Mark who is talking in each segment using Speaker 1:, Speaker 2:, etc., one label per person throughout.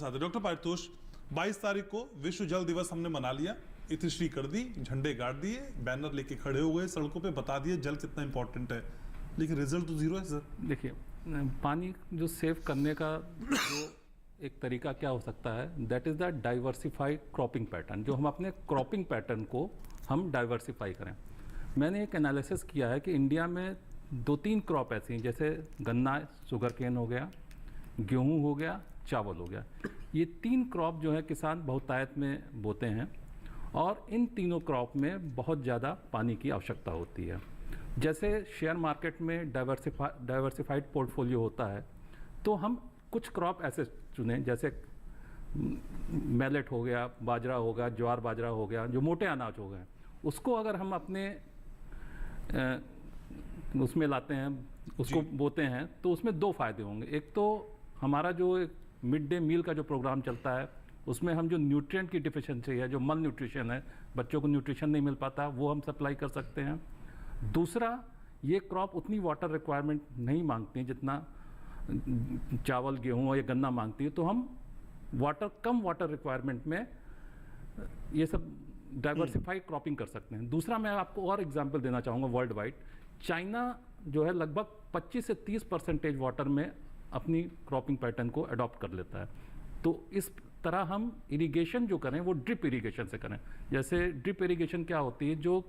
Speaker 1: Doctor Paritosh, 22 तारीख को विश्व जल दिवस हमने मना लिया, इतिश्री कर दी, झंडे गाड़ दिए, बैनर लेके खड़े हो गए, सड़कों पे बता दिए जल कितना इंपॉर्टेंट है, लेकिन रिजल्ट तो जीरो है सर।
Speaker 2: देखिए, पानी जो सेव करने का जो एक तरीका क्या हो सकता है, that is the diversified cropping pattern. जो हम अपने क्रॉपिंग पैटर्न को हम डाइवर्सिफाई करें। मैंने एक एनालिसिस किया है कि इंडिया में 2-3 क्रॉप ऐसी हैं, जैसे गन्ना, शुगर केन हो गया, गेहूँ हो गया, चावल हो गया। ये 3 क्रॉप जो है किसान बहुतायत में बोते हैं और इन तीनों क्रॉप में बहुत ज़्यादा पानी की आवश्यकता होती है। जैसे शेयर मार्केट में डाइवर्सिफाइड पोर्टफोलियो होता है, तो हम कुछ क्रॉप ऐसे चुनें, जैसे मैलेट हो गया, बाजरा हो गया, ज्वार बाजरा हो गया, जो मोटे अनाज हो गए, उसको अगर हम अपने उसमें लाते हैं, उसको बोते हैं, तो उसमें 2 फायदे होंगे। एक तो हमारा जो मिड डे मील का जो प्रोग्राम चलता है, उसमें हम जो न्यूट्रिएंट की डिफिशिएंसी है, जो मल न्यूट्रिशन है, बच्चों को न्यूट्रिशन नहीं मिल पाता, वो हम सप्लाई कर सकते हैं। दूसरा, ये क्रॉप उतनी वाटर रिक्वायरमेंट नहीं मांगती जितना चावल, गेहूँ या गन्ना मांगती है, तो हम कम वाटर रिक्वायरमेंट में ये सब डाइवर्सिफाई क्रॉपिंग कर सकते हैं। दूसरा, मैं आपको और एग्जांपल देना चाहूँगा वर्ल्ड वाइड। चाइना जो है लगभग 25 से 30% वाटर में अपनी क्रॉपिंग पैटर्न को अडॉप्ट कर लेता है। तो इस तरह हम इरिगेशन जो करें वो ड्रिप इरिगेशन से करें। जैसे ड्रिप इरिगेशन क्या होती है, जो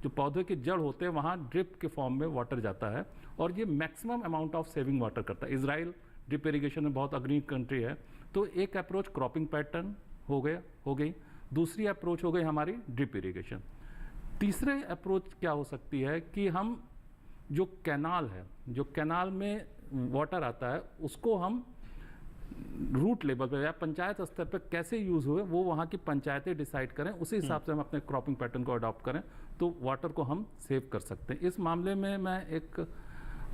Speaker 2: पौधे के जड़ होते हैं वहाँ ड्रिप के फॉर्म में वाटर जाता है और ये maximum amount of saving water करता है। इजराइल ड्रिप इरिगेशन में बहुत अग्रणी कंट्री है। तो एक अप्रोच क्रॉपिंग पैटर्न हो गई। दूसरी अप्रोच हो गई हमारी ड्रिप इरिगेशन। तीसरे अप्रोच क्या हो सकती है कि हम जो कैनाल में वाटर आता है, उसको हम रूट लेवल पर या पंचायत स्तर पर कैसे यूज़ हुए वो वहाँ की पंचायतें डिसाइड करें, उसी हिसाब से हम अपने क्रॉपिंग पैटर्न को अडॉप्ट करें, तो वाटर को हम सेव कर सकते हैं। इस मामले में मैं एक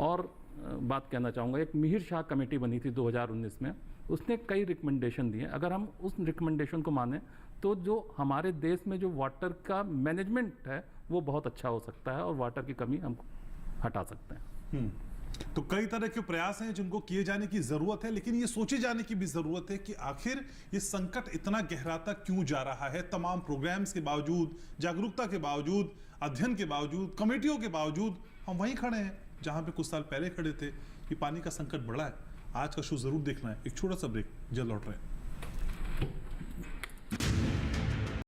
Speaker 2: और बात कहना चाहूँगा। एक मिहिर शाह कमेटी बनी थी 2019 में, उसने कई रिकमेंडेशन दिए। अगर हम उस रिकमेंडेशन को माने तो जो हमारे देश में जो वाटर का मैनेजमेंट है वो बहुत अच्छा हो सकता है और वाटर की कमी हम हटा सकते हैं।
Speaker 1: तो कई तरह के प्रयास हैं जिनको किए जाने की जरूरत है, लेकिन ये सोचे जाने की भी जरूरत है कि आखिर ये संकट इतना गहराता क्यों जा रहा है। तमाम प्रोग्राम्स के बावजूद, जागरूकता के बावजूद, अध्ययन के बावजूद, कमेटियों के बावजूद हम वहीं खड़े हैं जहां पे कुछ साल पहले खड़े थे कि पानी का संकट बढ़ा है। आज का शो जरूर देखना है। एक छोटा सा ब्रेक, जल्द लौट रहे हैं।